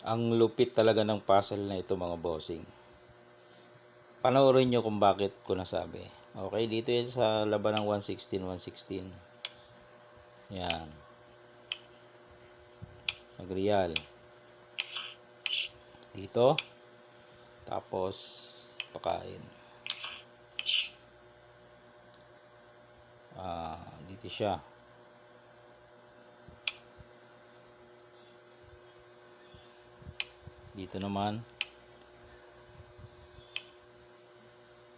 Ang lupit talaga ng puzzle na ito mga bossing. Panoorin nyo kung bakit ko nasabi. Okay, dito yan sa laban ng 116. Yan. Nagreal. Dito. Tapos, pakain. Dito siya. Dito naman.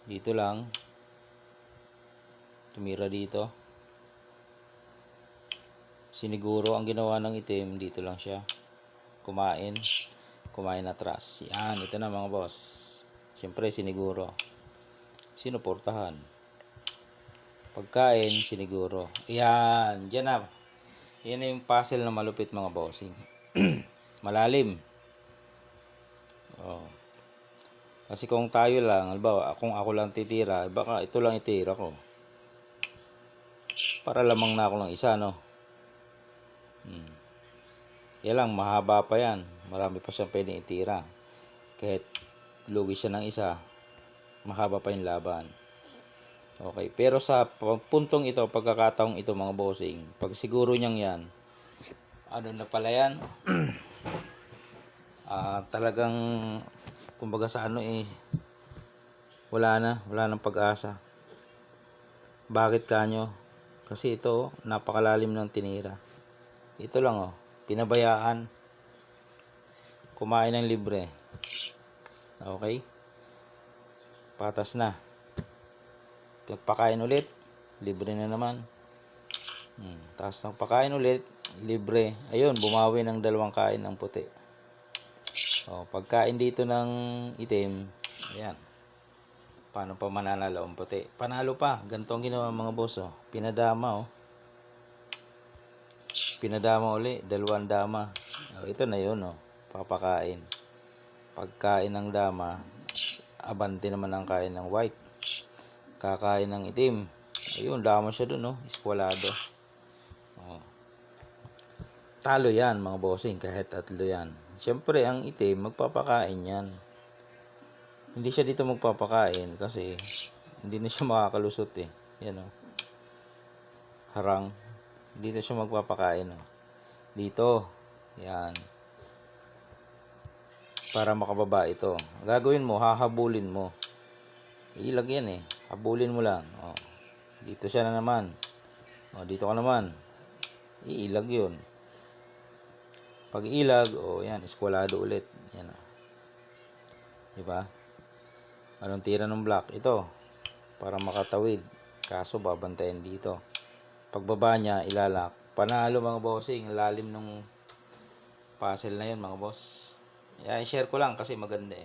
Dito lang. Tumira dito. Siniguro ang ginawa ng itim. Dito lang siya. Kumain atras. Yan, ito na mga boss. Siyempre, siniguro. Sinuportahan. Pagkain, siniguro. Yan, dyan na. Yan na yung puzzle na malupit mga bossing. Malalim. Oh. Kasi kung tayo lang, halimbawa, kung ako lang titira, baka ito lang itira ko. Para lamang na ako ng isa, no? Yan lang, mahaba pa yan. Marami pa siyang pwedeng itira. Kahit lugi siya ng isa, mahaba pa yung laban. Okay, pero sa puntong ito, pagkakataong ito mga bossing, pag siguro niyang yan, ano na pala yan? Talagang, kumbaga sa ano wala nang pag-asa. Bakit kanyo? Kasi ito, napakalalim ng tinira. Ito lang pinabayaan. Kumain ng libre. Okay? Patas na. Pagpakain ulit, libre na naman. Tapos ng pakain ulit, libre. Ayun, bumawi ng 2 kain ng puti. Pagkain dito ng itim, ayan. Paano pa mananalo ang puti? Panalo pa. Ganito ang ginawa mga boss. Pinadama. Pinadama uli. 2 dama. Ito na yun. Papakain. Pagkain ng dama, abante naman ang kain ng white. Kakain ng itim. Ayun, dama siya dun. Eskwalado. Talo yan mga bossing. Kahit 3 yan. Siyempre, ang itim, magpapakain yan. Hindi siya dito magpapakain kasi hindi na siya makakalusot Yan harang. Dito siya magpapakain Dito. Yan. Para makababa ito. Gagawin mo, hahabulin mo. Ilag yan Habulin mo lang. Dito siya na naman. Dito ka naman. Iilag yun. Pag ilag, yan, eskwalado ulit. Yan Diba? Anong tira ng black? Ito. Para makatawid. Kaso babantayan dito. Pagbaba niya, ilalak. Panalo mga bossing. Lalim ng puzzle na yun mga boss. Share ko lang kasi maganda